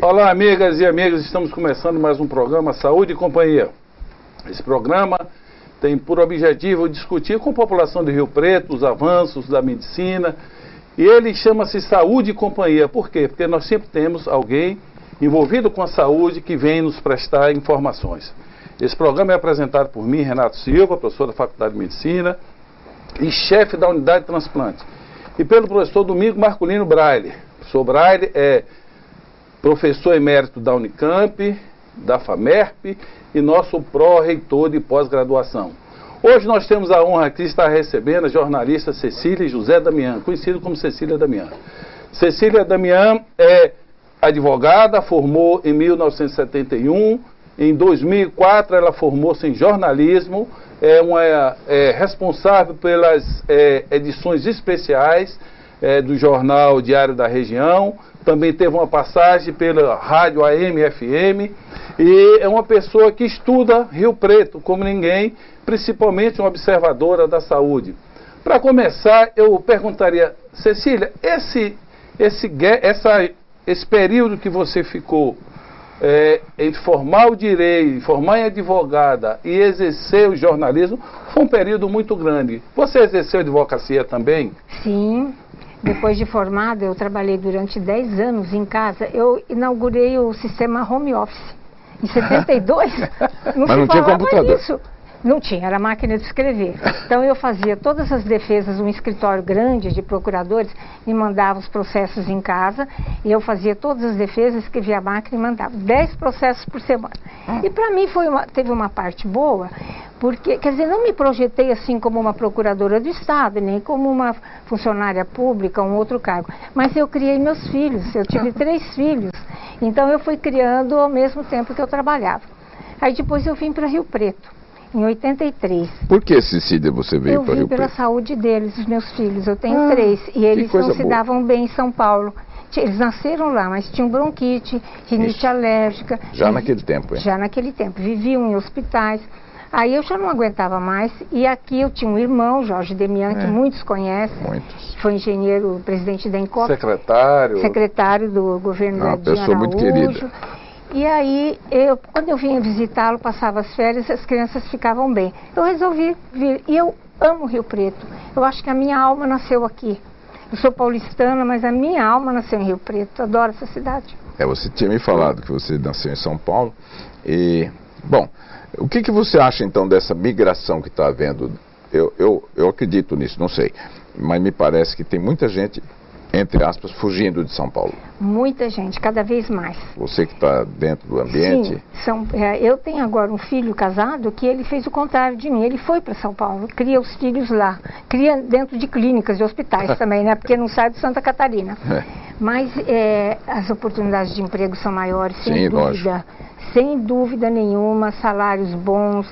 Olá, amigas e amigos, estamos começando mais um programa Saúde e Companhia. Esse programa tem por objetivo discutir com a população de Rio Preto os avanços da medicina, e ele chama-se Saúde e Companhia. Por quê? Porque nós sempre temos alguém envolvido com a saúde que vem nos prestar informações. Esse programa é apresentado por mim, Renato Silva, professor da Faculdade de Medicina e chefe da Unidade de Transplante, e pelo professor Domingo Marculino Braille. O professor Braille é professor emérito da Unicamp, da FAMERP e nosso pró-reitor de pós-graduação. Hoje nós temos a honra aqui de estar recebendo a jornalista Cecília José Damian, conhecida como Cecília Damian. Cecília Damian é advogada, formou em 1971, em 2004 ela formou-se em jornalismo, é responsável pelas edições especiais do jornal Diário da Região, também teve uma passagem pela rádio AM e FM, e é uma pessoa que estuda Rio Preto como ninguém, principalmente uma observadora da saúde. Para começar, eu perguntaria, Cecília, esse período que você ficou em formar o direito, formar em advogada e exercer o jornalismo, foi um período muito grande. Você exerceu advocacia também? Sim. Depois de formada, eu trabalhei durante 10 anos em casa. Eu inaugurei o sistema home office. Em 72, Mas não tinha computador. Isso. Não tinha, era máquina de escrever. Então eu fazia todas as defesas, um escritório grande de procuradores, me mandava os processos em casa, e eu fazia todas as defesas, escrevia a máquina e mandava 10 processos por semana. E para mim teve uma parte boa, porque, quer dizer, não me projetei assim como uma procuradora do Estado, nem como uma funcionária pública, um outro cargo, mas eu criei meus filhos, eu tive 3 filhos, então eu fui criando ao mesmo tempo que eu trabalhava. Aí depois eu vim para Rio Preto. Em 83. Por que, Cecília, você veio para Rio Preto? Eu vim pela saúde deles, os meus filhos. Eu tenho 3. E eles não se davam bem em São Paulo. Eles nasceram lá, mas tinham bronquite, rinite alérgica. Já naquele tempo, hein? Já naquele tempo. Viviam em hospitais. Aí eu já não aguentava mais. E aqui eu tinha um irmão, Jorge Demian, que muitos conhecem. Muitos. Foi engenheiro, presidente da Encop. Secretário do governo da Dina pessoa muito querida. E aí, quando eu vinha visitá-lo, passava as férias, as crianças ficavam bem. Eu resolvi vir. E eu amo Rio Preto. Eu acho que a minha alma nasceu aqui. Eu sou paulistana, mas a minha alma nasceu em Rio Preto. Adoro essa cidade. Você tinha me falado que você nasceu em São Paulo. E, bom, o que você acha, então, dessa migração que está havendo? Eu acredito nisso, não sei. Mas me parece que tem muita gente, entre aspas, fugindo de São Paulo. Muita gente, cada vez mais. Você que está dentro do ambiente? Sim, eu tenho agora um filho casado que ele fez o contrário de mim. Ele foi para São Paulo, cria os filhos lá. Cria dentro de clínicas e hospitais também, né? Porque não sai de Santa Catarina. Mas as oportunidades de emprego são maiores, sem dúvida. Lógico. Sem dúvida nenhuma, salários bons.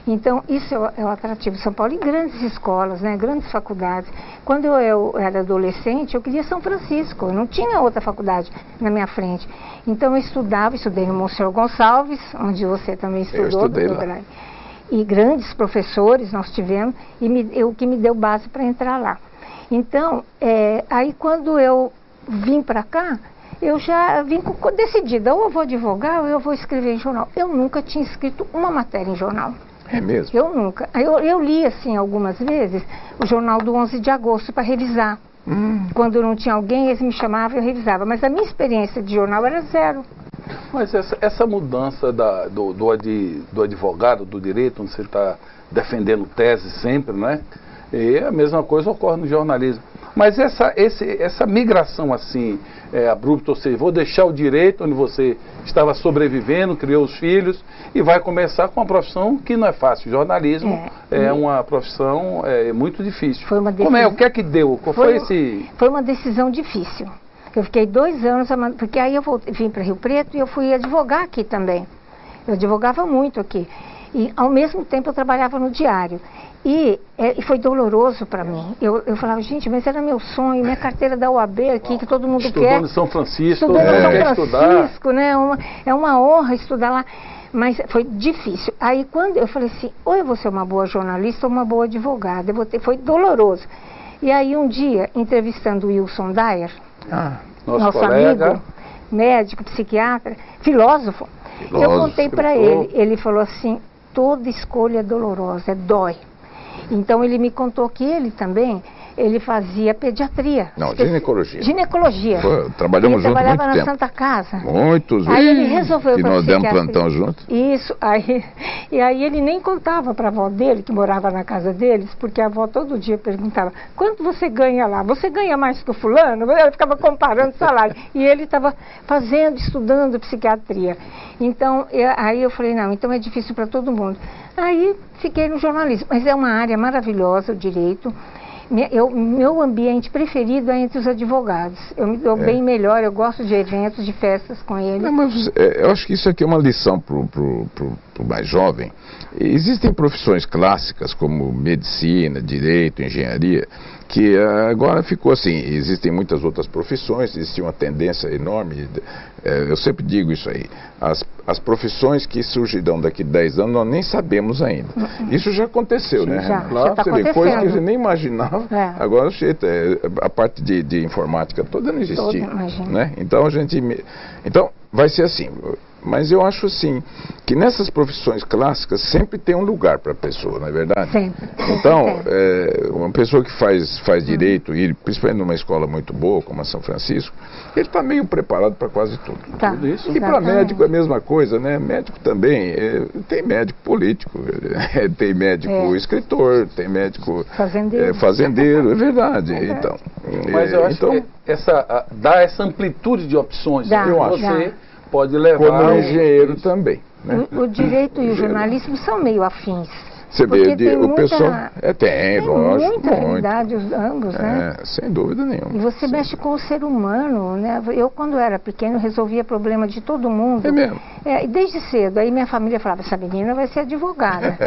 Então, isso é o atrativo de São Paulo. E grandes escolas, né? Grandes faculdades. Quando eu era adolescente, eu queria São Francisco. Eu não tinha outra faculdade na minha frente. Então, eu estudei no Monsenhor Gonçalves, onde você também estudou. Eu estudei lá. E grandes professores nós tivemos, e o que me deu base para entrar lá. Então, aí quando eu vim para cá, eu já vim decidida, ou eu vou advogar ou eu vou escrever em jornal. Eu nunca tinha escrito uma matéria em jornal. É mesmo? Eu nunca. Eu li, assim, algumas vezes, o jornal do 11 de agosto para revisar. Quando não tinha alguém, eles me chamavam e eu revisava. Mas a minha experiência de jornal era zero. Mas essa mudança do advogado, do direito, onde você está defendendo tese sempre, né? E a mesma coisa ocorre no jornalismo. Mas essa migração assim, abrupta, ou seja, vou deixar o direito onde você estava sobrevivendo, criou os filhos, e vai começar com uma profissão que não é fácil. O jornalismo é uma profissão muito difícil. Foi uma decisão, Como o que é que deu? Foi uma decisão difícil. Eu fiquei 2 anos, porque aí eu vim para Rio Preto e eu fui advogar aqui também. Eu advogava muito aqui. E, ao mesmo tempo, eu trabalhava no diário. E foi doloroso para mim. Eu falava, gente, mas era meu sonho, minha carteira da UAB aqui, que todo mundo quer. Estudando em São Francisco, todo mundo quer estudar. Né? É uma honra estudar lá. Mas foi difícil. Aí, quando eu falei assim, ou eu vou ser uma boa jornalista ou uma boa advogada. Foi doloroso. E aí, um dia, entrevistando o Wilson Dyer, nosso colega, amigo, médico, psiquiatra, filósofo. Eu contei para ele falou assim, toda escolha é dolorosa, dói. Então ele me contou que ele também, ele fazia pediatria. Não, ginecologia. Ginecologia. Pô, trabalhamos ele juntos trabalhava muito na tempo. Santa Casa. Muitos, aí ele resolveu que nós demos plantão juntos. Isso, e aí ele nem contava para a avó dele, que morava na casa deles, porque a avó todo dia perguntava, quanto você ganha lá? Você ganha mais que o fulano? Ela ficava comparando salário. E ele estava estudando psiquiatria. Então, aí eu falei, não, então é difícil para todo mundo. Aí fiquei no jornalismo, mas é uma área maravilhosa, o direito. Meu ambiente preferido é entre os advogados. Eu me dou bem melhor, eu gosto de eventos, de festas com eles. Não, mas eu acho que isso aqui é uma lição para o mais jovem. Existem profissões clássicas como medicina, direito, engenharia, que agora ficou assim. Existem muitas outras profissões, existe uma tendência enorme. Eu sempre digo isso aí. As profissões que surgirão daqui a 10 anos, nós nem sabemos ainda. Isso já aconteceu, né? Já tá acontecendo. Coisa que a gente nem imaginava. Agora, a parte de informática toda não existia. Né? Então, então, vai ser assim. Mas eu acho assim, que nessas profissões clássicas sempre tem um lugar para a pessoa, não é verdade? Sempre. Então, uma pessoa que faz direito, e principalmente numa escola muito boa, como a São Francisco, ele está meio preparado para quase tudo. Tá, tudo isso. E para médico é a mesma coisa, né? Médico também, tem médico político, tem médico escritor, tem médico fazendeiro, é verdade. Então, mas eu acho que dá essa amplitude de opções. Eu acho. Pode levar... Como engenheiro também. Né? O direito e o jornalismo são meio afins. Você vê, o pessoal... Tem lógico. Muita realidade, ambos, né? Sem dúvida nenhuma. E você mexe com o ser humano, né? Eu, quando era pequeno, resolvia problema de todo mundo. É mesmo? E desde cedo. Aí minha família falava, essa menina vai ser advogada.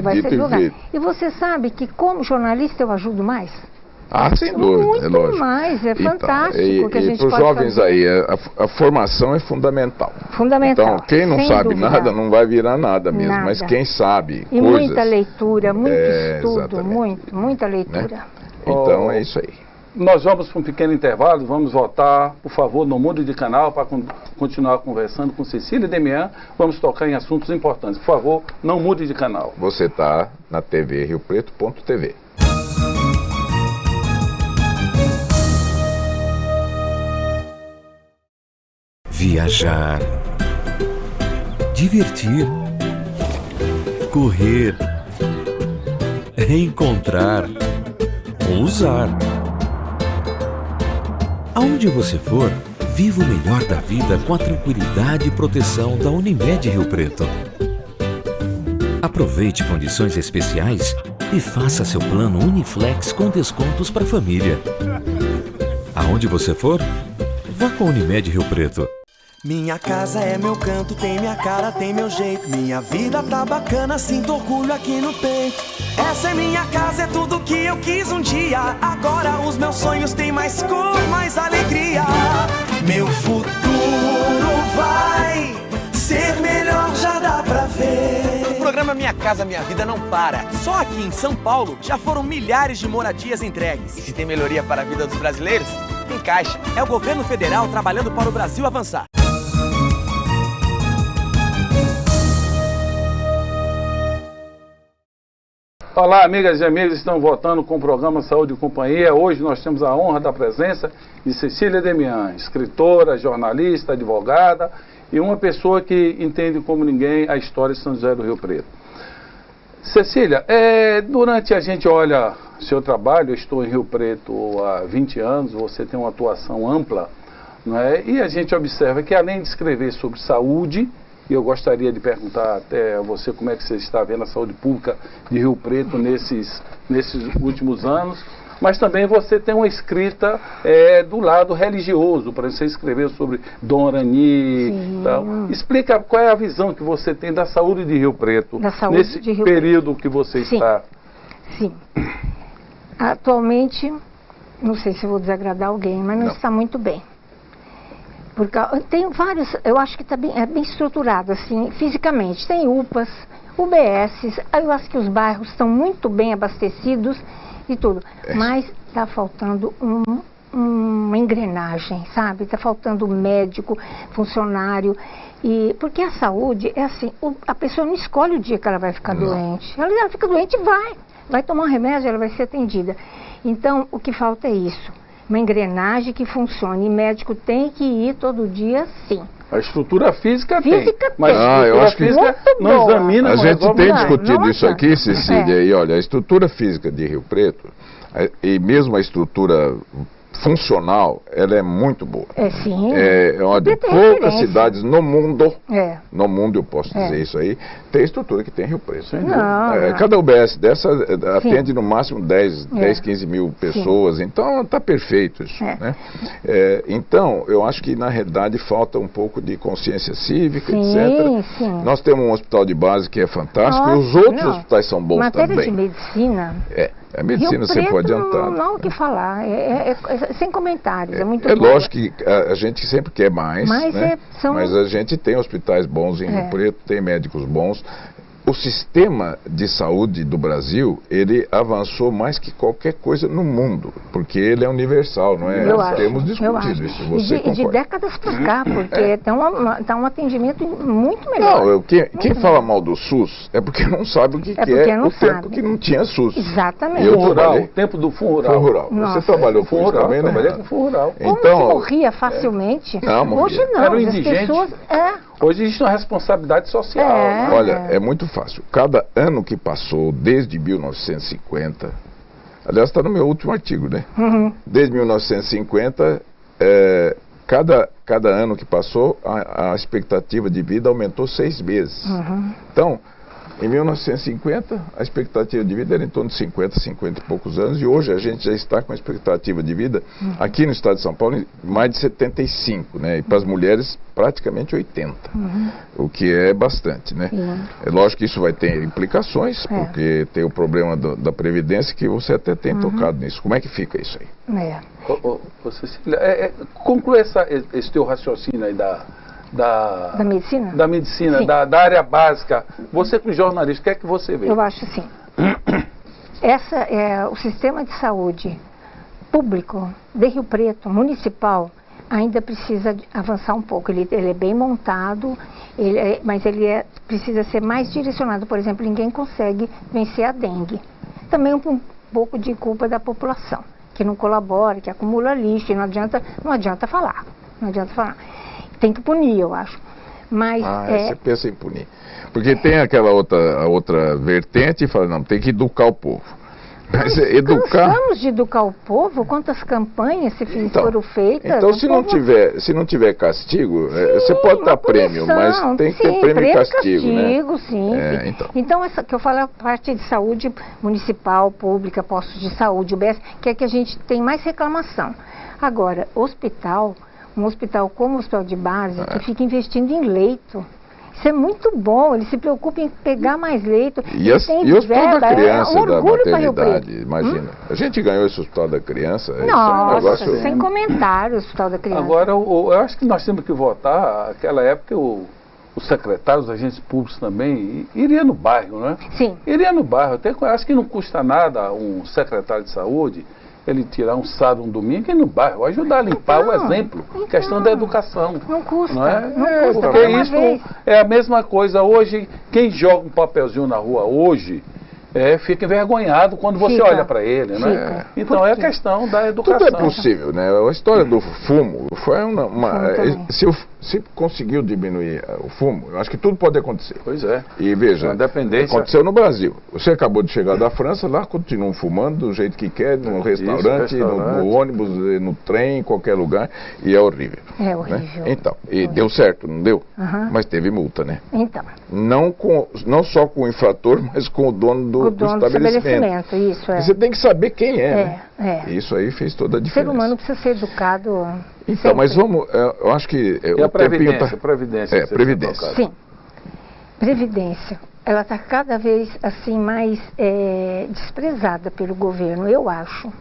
Vai ser advogada. E você sabe que, como jornalista, eu ajudo mais? Sem dúvida, muito é lógico. Mais, é fantástico que a gente pode fazer. E para os jovens aí, a formação é fundamental. Fundamental. Então, quem não sabe nada não vai virar nada mesmo, mas quem sabe e coisas... muita leitura, muito estudo, exatamente. muita leitura. Né? Então, é isso aí. Nós vamos para um pequeno intervalo, vamos voltar, por favor, não mude de canal para continuar conversando com Cecília Demian. Vamos tocar em assuntos importantes. Por favor, não mude de canal. Você está na TV RioPreto.tv. Viajar, divertir, correr, reencontrar, ousar. Aonde você for, viva o melhor da vida com a tranquilidade e proteção da Unimed Rio Preto. Aproveite condições especiais e faça seu plano Uniflex com descontos para a família. Aonde você for, vá com a Unimed Rio Preto. Minha casa é meu canto, tem minha cara, tem meu jeito. Minha vida tá bacana, sinto orgulho aqui no peito. Essa é minha casa, é tudo que eu quis um dia. Agora os meus sonhos têm mais cor, mais alegria. Meu futuro vai ser melhor, já dá pra ver. O programa Minha Casa Minha Vida não para. Só aqui em São Paulo já foram milhares de moradias entregues. E se tem melhoria para a vida dos brasileiros, tem Caixa. É o governo federal trabalhando para o Brasil avançar. Olá, amigas e amigos, estamos voltando com o programa Saúde e Companhia. Hoje nós temos a honra da presença de Cecília Demian, escritora, jornalista, advogada e uma pessoa que entende como ninguém a história de São José do Rio Preto. Cecília, durante a gente olha seu trabalho, eu estou em Rio Preto há 20 anos, você tem uma atuação ampla, não é? E a gente observa que além de escrever sobre saúde, e eu gostaria de perguntar até a você como é que você está vendo a saúde pública de Rio Preto nesses últimos anos, mas também você tem uma escrita do lado religioso, para você escrever sobre Dom Arani. Então, explica qual é a visão que você tem da saúde de Rio Preto, nesse período que você está. Sim. Atualmente, não sei se vou desagradar alguém, mas não está muito bem. Porque tem vários, eu acho que é bem estruturado, assim, fisicamente. Tem UPAs, UBSs, eu acho que os bairros estão muito bem abastecidos e tudo. Mas está faltando uma engrenagem, sabe? Está faltando médico, funcionário. Porque a saúde é assim, a pessoa não escolhe o dia que ela vai ficar doente. Ela fica doente e vai tomar um remédio, ela vai ser atendida. Então, o que falta é isso, uma engrenagem que funcione. E médico tem que ir todo dia, sim. A estrutura física tem, tem. mas a eu estrutura acho que física não boa. examina. A não gente resolve tem nada. discutido isso Nossa. aqui, Cecília, e olha, a estrutura física de Rio Preto, e mesmo a estrutura funcional, ela é muito boa. Sim. É uma de Rio Preto é poucas referência. cidades no mundo, eu posso É. dizer isso aí, tem a estrutura que tem Rio Preto. Sem dúvida. Não. Cada UBS dessa atende no máximo 10, É. 15 mil pessoas, então está perfeito isso. É. Né? Então, eu acho que na realidade falta um pouco de consciência cívica, Sim, etc. sim. Nós temos um hospital de base que é fantástico, e os Nossa, outros não. hospitais são bons Matéria também. de medicina, A medicina Rio sempre foi Preto adiantada. não há o que falar, é sem comentários, é muito É boa. lógico que a gente sempre quer mais, Mas né? são- Mas a gente tem hospitais bons em Rio Preto, tem médicos bons. O sistema de saúde do Brasil, ele avançou mais que qualquer coisa no mundo, porque ele é universal, não é? Eu Nós acho, temos eu discutido acho. isso, E você de concorda? décadas para cá, porque tá um atendimento muito melhor. Não, quem fala mal do SUS é porque não sabe o que É porque não o tempo sabe. que não tinha SUS. Exatamente. Eu Fundo rural, trabalhei. o tempo do fundo rural. Fundo rural. Nossa. Você trabalhou com Fundo isso rural, também, né? trabalhei com fundo rural. Como Então, se morria facilmente? Não, morria. Hoje não, Era um as indigente. pessoas... Hoje existe uma responsabilidade social. É. Né? Olha, é muito fácil. Cada ano que passou, desde 1950, aliás, está no meu último artigo, né? Desde 1950, cada ano que passou, a expectativa de vida aumentou 6 vezes. Então, em 1950, a expectativa de vida era em torno de 50 e poucos anos, e hoje a gente já está com a expectativa de vida, aqui no estado de São Paulo, mais de 75, né? E para as mulheres, praticamente 80, o que é bastante, né? É lógico que isso vai ter implicações, porque tem o problema da Previdência, que você até tem tocado nisso. Como é que fica isso aí? Cecília, conclua esse teu raciocínio aí da medicina? Da medicina, Sim. da área básica. Você como jornalista, o que é que você vê? Eu acho assim. O sistema de saúde público de Rio Preto, municipal, ainda precisa avançar um pouco. Ele é bem montado, mas ele precisa ser mais direcionado. Por exemplo, ninguém consegue vencer a dengue. Também um pouco de culpa da população, que não colabora, que acumula lixo, e não adianta falar. Não adianta falar. Tem que punir, eu acho. Mas você pensa em punir. Porque tem aquela outra vertente e fala, não, tem que educar o povo. Mas educar... Cansamos de educar o povo, quantas campanhas foram feitas. Então, se não tiver castigo, você pode dar prêmio, mas tem que ter prêmio e castigo, né? Sim. Então, essa que eu falo é a parte de saúde municipal, pública, postos de saúde, UBS, que é que a gente tem mais reclamação. Agora, um hospital como o hospital de base, que fica investindo em leito. Isso é muito bom, ele se preocupa em pegar mais leito. E o hospital da criança, um da orgulho para Rio maternidade, Preto. imagina. A gente ganhou esse hospital da criança. Nossa, isso é um negócio... sem comentário o hospital da criança. Agora, eu acho que nós temos que votar, naquela época, os secretários, os agentes públicos também, iria no bairro, né? Sim. Iria no bairro. Acho que não custa nada um secretário de saúde ele tirar um sábado, um domingo e ir no bairro, ajudar a limpar o exemplo. Questão da educação. Não custa. Não é? Não custa. Porque isso é a mesma coisa hoje. Quem joga um papelzinho na rua hoje fica envergonhado quando você olha para ele, né? Então é a questão da educação. Tudo é possível, né? A história do fumo foi se conseguiu diminuir o fumo, eu acho que tudo pode acontecer. Pois é. E veja, aconteceu no Brasil. Você acabou de chegar da França, lá continuam fumando do jeito que quer, no restaurante, no ônibus, no trem, em qualquer lugar, e é horrível. É horrível. Né? Então, e deu certo, não deu? Mas teve multa, né? Então. Não só com o infrator, mas com o dono do estabelecimento. Isso é. Você tem que saber quem é, né? Isso aí fez toda a diferença. O ser humano precisa ser educado. Então, mas vamos, eu acho que e o a Previdência, Previdência. Previdência. Sim. Previdência. Ela está cada vez assim mais desprezada pelo governo, eu acho.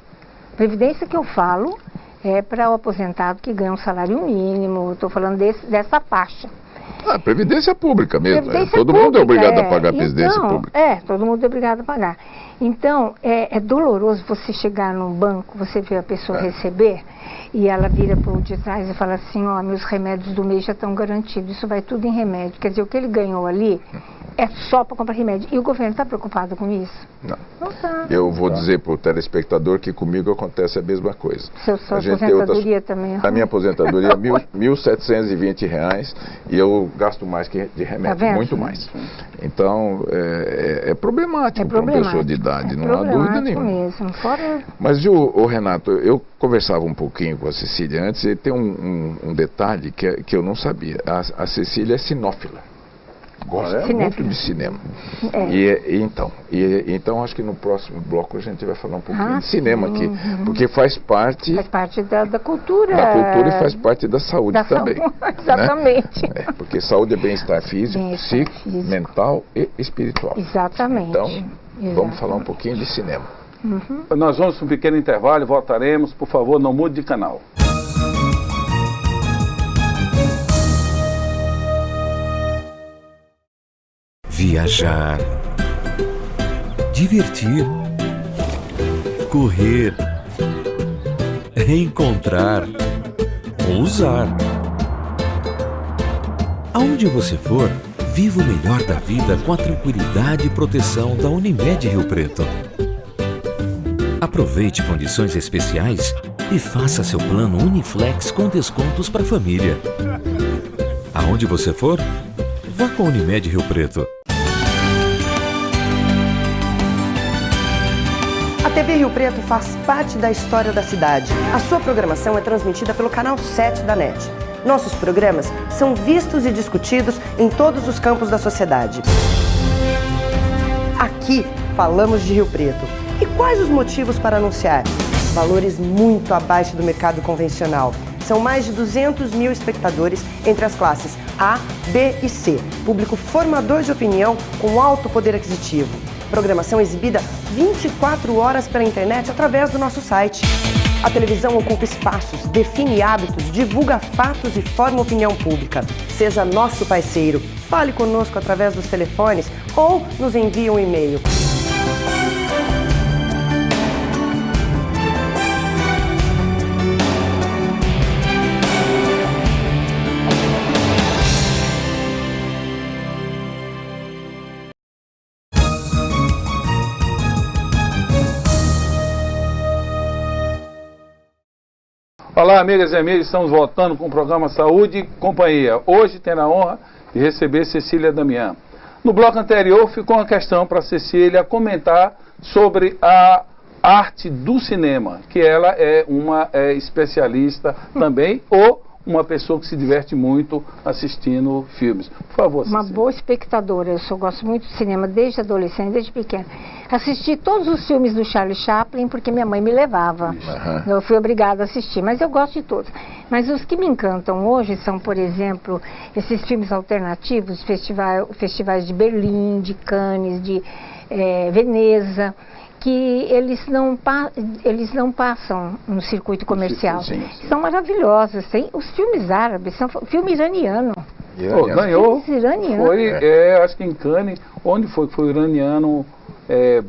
Previdência que eu falo é para o aposentado que ganha um salário mínimo, estou falando dessa faixa. Previdência pública mesmo. Previdência todo mundo é pública, obrigado a pagar a previdência pública. Todo mundo é obrigado a pagar. Então, é doloroso você chegar num banco, você vê a pessoa receber, e ela vira para o de trás e fala assim, ó, meus remédios do mês já estão garantidos, isso vai tudo em remédio. Quer dizer, o que ele ganhou ali é só para comprar remédio. E o governo está preocupado com isso? Não. Não está. Eu vou dizer para o telespectador que comigo acontece a mesma coisa. Sua aposentadoria também. A minha aposentadoria é R$ 1.720 e eu gasto mais que de remédio, muito mais. Então, é problemático para uma pessoa de idade, não há dúvida nenhuma. Mesmo. Fora... Mas, viu, Renato, eu conversava um pouquinho com a Cecília antes e tem um detalhe que eu não sabia. A Cecília é cinófila. Gosta muito de cinema. Então acho que no próximo bloco a gente vai falar um pouquinho de cinema aqui, porque faz parte da cultura. Da cultura e faz parte da saúde também. Exatamente. Né? Porque saúde é bem-estar físico, psíquico, mental e espiritual. Exatamente. Então, vamos falar um pouquinho de cinema. Nós vamos para um pequeno intervalo e voltaremos. Por favor, não mude de canal. Viajar, divertir, correr, reencontrar, ousar. Aonde você for, viva o melhor da vida com a tranquilidade e proteção da Unimed Rio Preto. Aproveite condições especiais e faça seu plano Uniflex com descontos para a família. Aonde você for, vá com a Unimed Rio Preto. A TV Rio Preto faz parte da história da cidade. A sua programação é transmitida pelo canal 7 da NET. Nossos programas são vistos e discutidos em todos os campos da sociedade. Aqui falamos de Rio Preto. E quais os motivos para anunciar? Valores muito abaixo do mercado convencional. São mais de 200 mil espectadores entre as classes A, B e C. Público formador de opinião com alto poder aquisitivo. Programação exibida 24 horas pela internet através do nosso site. A televisão ocupa espaços, define hábitos, divulga fatos e forma opinião pública. Seja nosso parceiro. Fale conosco através dos telefones ou nos envie um e-mail. Olá, amigas e amigos, estamos voltando com o programa Saúde e Companhia. Hoje tem a honra de receber Cecília Damião. No bloco anterior ficou uma questão para a Cecília comentar sobre a arte do cinema, que ela é uma especialista também, ou uma pessoa que se diverte muito assistindo filmes. Por favor, Cecília. Uma boa espectadora. Eu gosto muito de cinema desde adolescente, desde pequena. Assisti todos os filmes do Charlie Chaplin porque minha mãe me levava. Eu fui obrigada a assistir, mas eu gosto de todos. Mas os que me encantam hoje são, por exemplo, esses filmes alternativos, festivais de Berlim, de Cannes, de Veneza, que eles não passam no circuito comercial. Sim. São maravilhosos. Tem os filmes árabes, são filme iraniano. Ganhou. Iraniano. Foi, acho que em Cannes, onde foi que foi o iraniano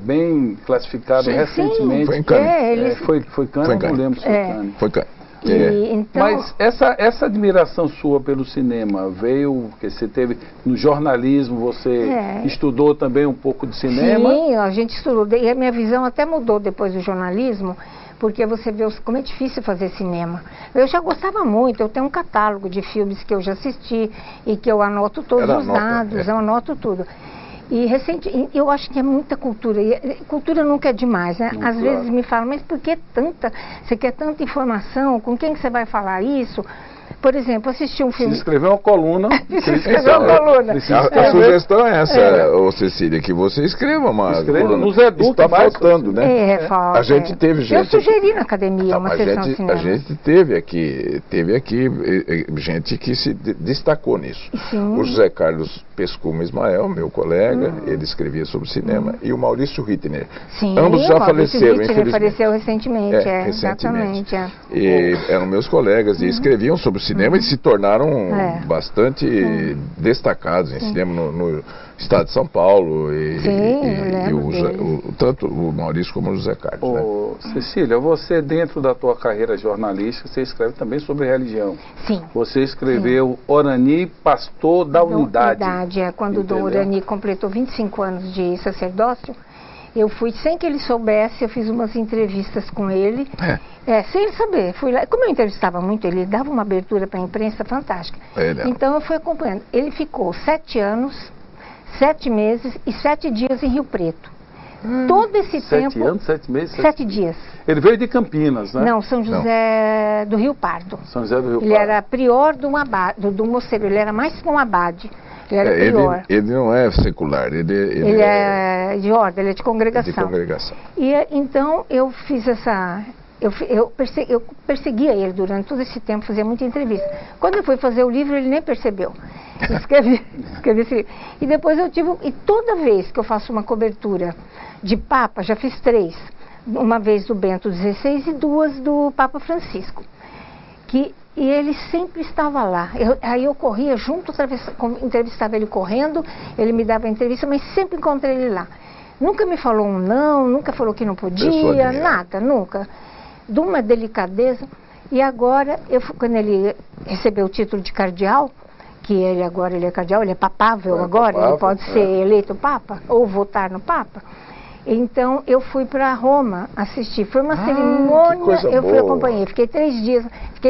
bem classificado recentemente. Foi em Cannes. Foi Cannes, não lembro se foi Cannes. Foi Cannes. Então... Mas essa admiração sua pelo cinema veio, porque você teve no jornalismo, você estudou também um pouco de cinema? Sim, a gente estudou, e a minha visão até mudou depois do jornalismo, porque você vê como é difícil fazer cinema. Eu já gostava muito, eu tenho um catálogo de filmes que eu já assisti e que eu anoto todos os dados, eu anoto tudo. E eu acho que é muita cultura. E cultura nunca é demais, né? Às vezes me falam, mas por que tanta? Você quer tanta informação? Com quem que você vai falar isso? Por exemplo, assisti um filme... Você escreveu uma coluna. A sugestão é essa, Cecília, que você escreva uma coluna. Nos eduque está faltando, né? Falta. A gente teve gente... Eu sugeri na academia uma sessão de cinema. A gente teve aqui gente que se destacou nisso. Sim. O José Carlos Pescuma Ismael, meu colega, ele escrevia sobre cinema, e o Maurício Rittner. Sim, ambos já faleceram, infelizmente. Faleceu recentemente, recentemente. E eram meus colegas e escreviam sobre cinema. cinema eles se tornaram bastante destacados em cinema no estado de São Paulo tanto o Maurício como o José Carlos. Cecília, você dentro da tua carreira jornalística, você escreve também sobre religião. Sim. Você escreveu Orani, pastor da unidade. Quando o Dom Orani completou 25 anos de sacerdócio, eu fui, sem que ele soubesse, eu fiz umas entrevistas com ele. Sem ele saber. Fui lá. Como eu entrevistava muito, ele dava uma abertura para a imprensa fantástica. Então eu fui acompanhando. Ele ficou 7 anos, 7 meses e 7 dias em Rio Preto. Todo esse tempo... 7 anos, 7 meses? 7 dias. Ele veio de Campinas, né? Não, São José do Rio Pardo. São José do Rio Pardo. Ele era prior do mosteiro, ele era mais que um abade. Ele era prior. Ele não é secular, ele é de ordem, ele é de congregação. De congregação. E então eu fiz essa... Eu perseguia ele durante todo esse tempo, fazia muita entrevista. Quando eu fui fazer o livro, ele nem percebeu. Escrevi esse livro. E depois e toda vez que eu faço uma cobertura de Papa, já fiz 3. Uma vez do Bento XVI e 2 do Papa Francisco. E ele sempre estava lá. Aí eu corria junto, entrevistava ele correndo, ele me dava a entrevista, mas sempre encontrei ele lá. Nunca me falou um não, nunca falou que não podia, nada, nunca. De uma delicadeza. E agora, quando ele recebeu o título de cardeal, que ele é cardeal, ele é papável agora, ele pode ser eleito papa, ou votar no papa. Então eu fui para Roma assistir. Foi uma cerimônia, eu fui acompanhei. Fiquei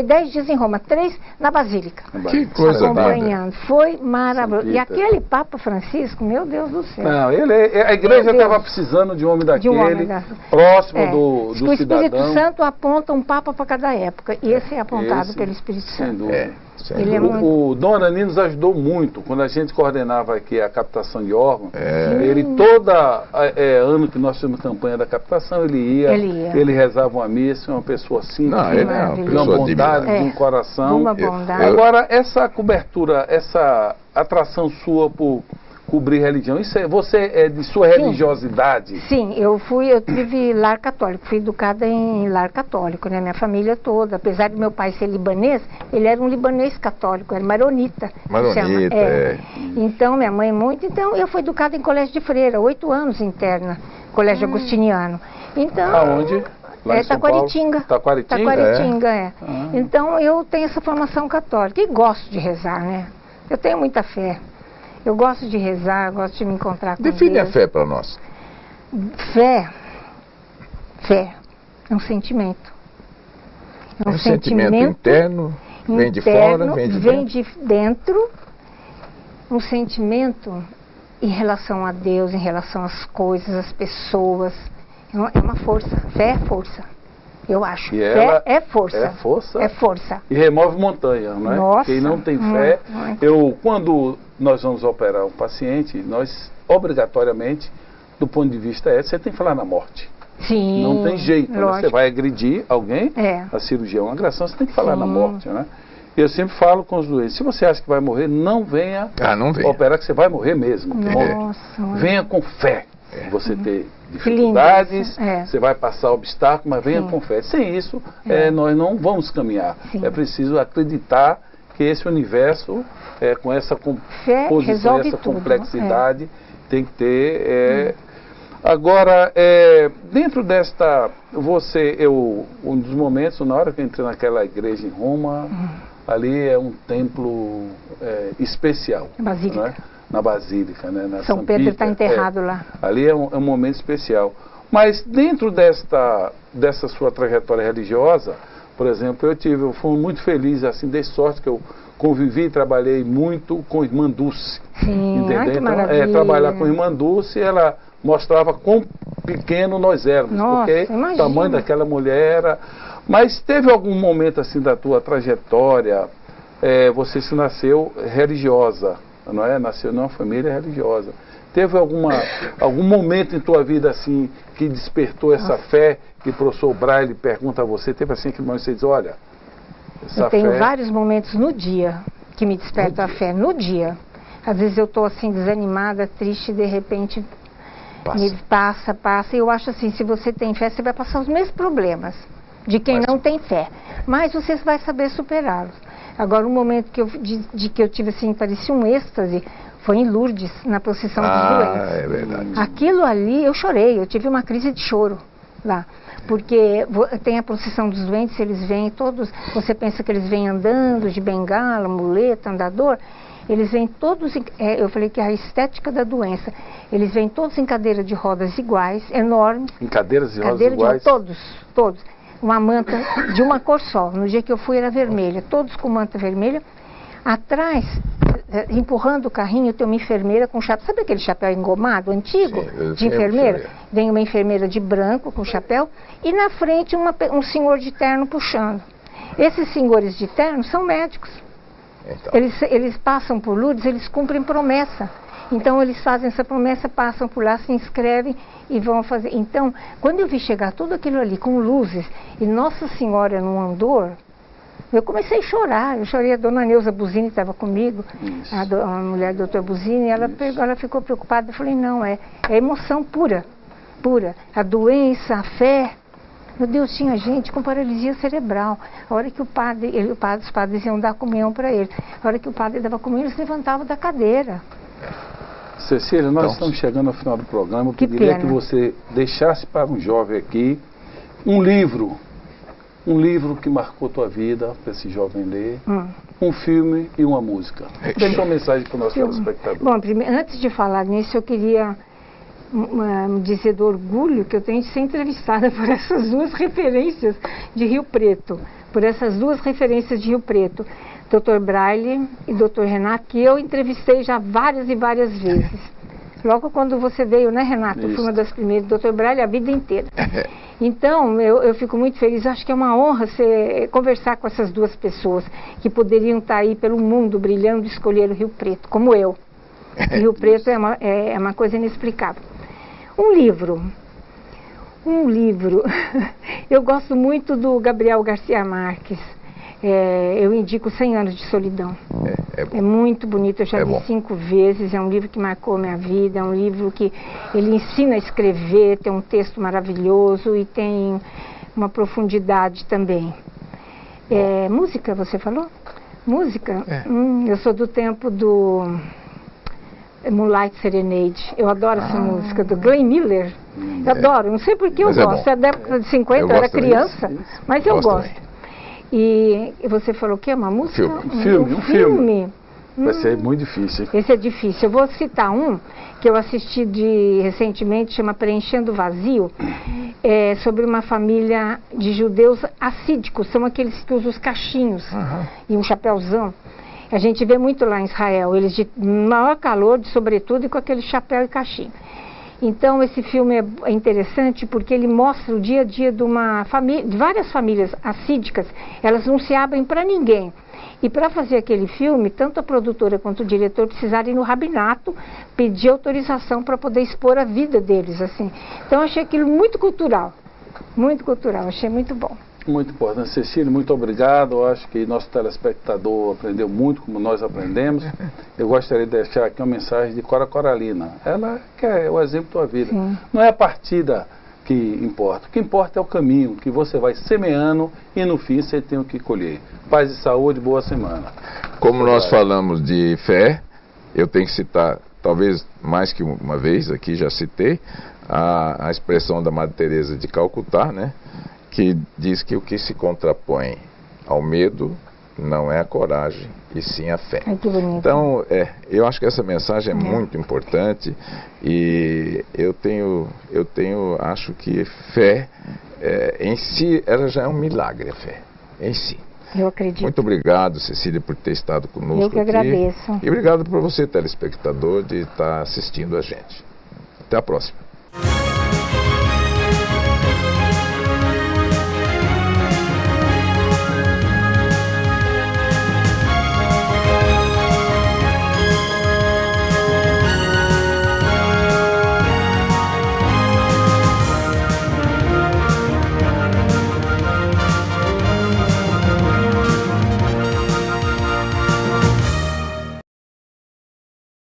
10 dias em Roma, 3 na Basílica. Que coisa acompanhando. Foi maravilhoso. E aquele Papa Francisco, meu Deus do céu. Não, a igreja estava precisando de um homem daquele, próximo do cidadão. O Espírito Santo aponta um Papa para cada época. E esse é apontado pelo Espírito Santo. Sem dúvida. O Dom Orani nos ajudou muito quando a gente coordenava aqui a captação de órgãos. Ele ano que nós tínhamos campanha da captação, ele ia. Ele rezava uma missa, uma pessoa simples, de uma bondade, de um coração. Uma bondade. Agora, essa cobertura, essa atração sua por cobrir religião, você é de sua religiosidade? Sim, eu tive lar católico, fui educada em lar católico, né? Minha família toda, apesar de meu pai ser libanês, ele era um libanês católico, era maronita. Então, minha mãe então eu fui educada em colégio de freira, 8 anos interna, colégio agostiniano. Então, aonde? Taquaritinga. Taquaritinga, Então, eu tenho essa formação católica e gosto de rezar, né? Eu tenho muita fé. Eu gosto de rezar, gosto de me encontrar com Deus. Define a fé para nós. Fé é um sentimento. É um sentimento interno, vem de fora, vem de dentro. Um sentimento em relação a Deus, em relação às coisas, às pessoas. É uma força. Fé é força. Eu acho. Fé é força. É força? É força. E remove montanha, não é? Nossa. Quem não tem fé... Quando nós vamos operar um paciente, nós, obrigatoriamente, do ponto de vista ético, você tem que falar na morte. Sim. Não tem jeito, né? Você vai agredir alguém, a cirurgia é uma agressão, você tem que falar na morte, né? Eu sempre falo com os doentes, se você acha que vai morrer, não venha operar, que você vai morrer mesmo. Venha com fé. Você ter dificuldades, você vai passar obstáculos, mas venha com fé. Sem isso, nós não vamos caminhar. É preciso acreditar que esse universo, com essa composição, essa complexidade, tem que ter... Agora, dentro desta... um dos momentos, na hora que eu entrei naquela igreja em Roma, ali é um templo especial. Basílica. Né? Na Basílica, né? Na São Pedro está enterrado lá. Ali é um momento especial. Mas dentro dessa sua trajetória religiosa, por exemplo, eu fui muito feliz, assim, de sorte que eu convivi e trabalhei muito com a Irmã Dulce. Sim, entendeu? que maravilha. Então, trabalhar com a Irmã Dulce, ela mostrava quão pequeno nós éramos. Nossa, porque imagina. o tamanho daquela mulher era... Mas teve algum momento, assim, da tua trajetória, você se nasceu religiosa, não é? Nasceu numa família religiosa. Teve algum momento em tua vida assim que despertou essa fé que o professor Braille pergunta a você? Teve assim que você diz, olha, essa eu tenho fé... vários momentos no dia que me despertam a fé, no dia. Às vezes eu estou assim desanimada, triste, de repente me passa. E eu acho assim, se você tem fé, você vai passar os mesmos problemas de quem não tem fé. Mas você vai saber superá-los. Agora, um momento que eu tive assim, parecia um êxtase, foi em Lourdes, na procissão dos doentes. É verdade. Aquilo ali, eu chorei, eu tive uma crise de choro lá. Porque tem a procissão dos doentes, eles vêm todos, você pensa que eles vêm andando de bengala, muleta, andador, eles vêm todos, eu falei que é a estética da doença, eles vêm todos em cadeira de rodas iguais, enormes. Em cadeiras de rodas iguais? Todos. Uma manta de uma cor só. No dia que eu fui era vermelha, todos com manta vermelha. Atrás, empurrando o carrinho, tem uma enfermeira com chapéu. Sabe aquele chapéu engomado, antigo, de enfermeira? Vem uma enfermeira de branco com chapéu e na frente um senhor de terno puxando. Esses senhores de terno são médicos. Então. Eles passam por Lourdes, eles cumprem promessa. Então eles fazem essa promessa, passam por lá, se inscrevem e vão fazer. Então, quando eu vi chegar tudo aquilo ali com luzes e Nossa Senhora no andor, eu comecei a chorar. Eu chorei, a dona Neuza Buzini estava comigo, a mulher do Dr. Buzini, ela ficou preocupada. Eu falei, não, é emoção pura. A doença, a fé. Meu Deus, tinha gente com paralisia cerebral. A hora que os padres iam dar comunhão para ele, a hora que o padre dava comunhão, ele se levantava da cadeira. Cecília, nós estamos chegando ao final do programa. Eu queria que você deixasse para um jovem aqui um livro que marcou a tua vida, para esse jovem ler, um filme e uma música. Deixa uma mensagem para o nosso telespectador. Bom, antes de falar nisso, eu queria dizer do orgulho que eu tenho de ser entrevistada por essas duas referências de Rio Preto, Dr. Braille e Dr. Renato, que eu entrevistei já várias e várias vezes. Logo quando você veio, né, Renato? Eu fui uma das primeiras, Dr. Braille, a vida inteira. Então, eu fico muito feliz, acho que é uma honra conversar com essas duas pessoas que poderiam estar aí pelo mundo brilhando e escolher o Rio Preto, como eu. Rio Preto é uma coisa inexplicável. Um livro. Eu gosto muito do Gabriel Garcia Marques. Eu indico 100 Anos de Solidão. É muito bonito, eu já li 5 vezes, é um livro que marcou minha vida, é um livro que ele ensina a escrever, tem um texto maravilhoso e tem uma profundidade também. Música, você falou? Música? Eu sou do tempo do Moonlight Serenade. Eu adoro essa música, do Glenn Miller. Eu adoro, não sei por que eu gosto. É da década de 50, eu era criança, mas eu gosto. E você falou que é uma música? Um filme. Vai ser muito difícil. Esse é difícil. Eu vou citar um que eu assisti recentemente, chama Preenchendo o Vazio, sobre uma família de judeus assídicos, são aqueles que usam os cachinhos e um chapéuzão. A gente vê muito lá em Israel, eles de maior calor, de sobretudo, e com aquele chapéu e cachinho. Então esse filme é interessante porque ele mostra o dia a dia de várias famílias assídicas. Elas não se abrem para ninguém. E para fazer aquele filme, tanto a produtora quanto o diretor precisaram ir no rabinato pedir autorização para poder expor a vida deles, assim. Então eu achei aquilo muito cultural, achei muito bom. Muito importante. Cecília, muito obrigado. Eu acho que nosso telespectador aprendeu muito, como nós aprendemos. Eu gostaria de deixar aqui uma mensagem de Cora Coralina. Ela quer o exemplo da tua vida. Sim. Não é a partida que importa. O que importa é o caminho que você vai semeando e no fim você tem o que colher. Paz e saúde, boa semana. Como nós falamos de fé, eu tenho que citar, talvez mais que uma vez aqui já citei, a expressão da Madre Teresa de Calcutá, né? Que diz que o que se contrapõe ao medo não é a coragem, e sim a fé. Ai, que bonito. Então, eu acho que essa mensagem é muito importante e acho que fé em si, ela já é um milagre, a fé em si. Eu acredito. Muito obrigado, Cecília, por ter estado conosco Eu que aqui. agradeço. E obrigado por você, telespectador, de estar assistindo a gente. Até a próxima.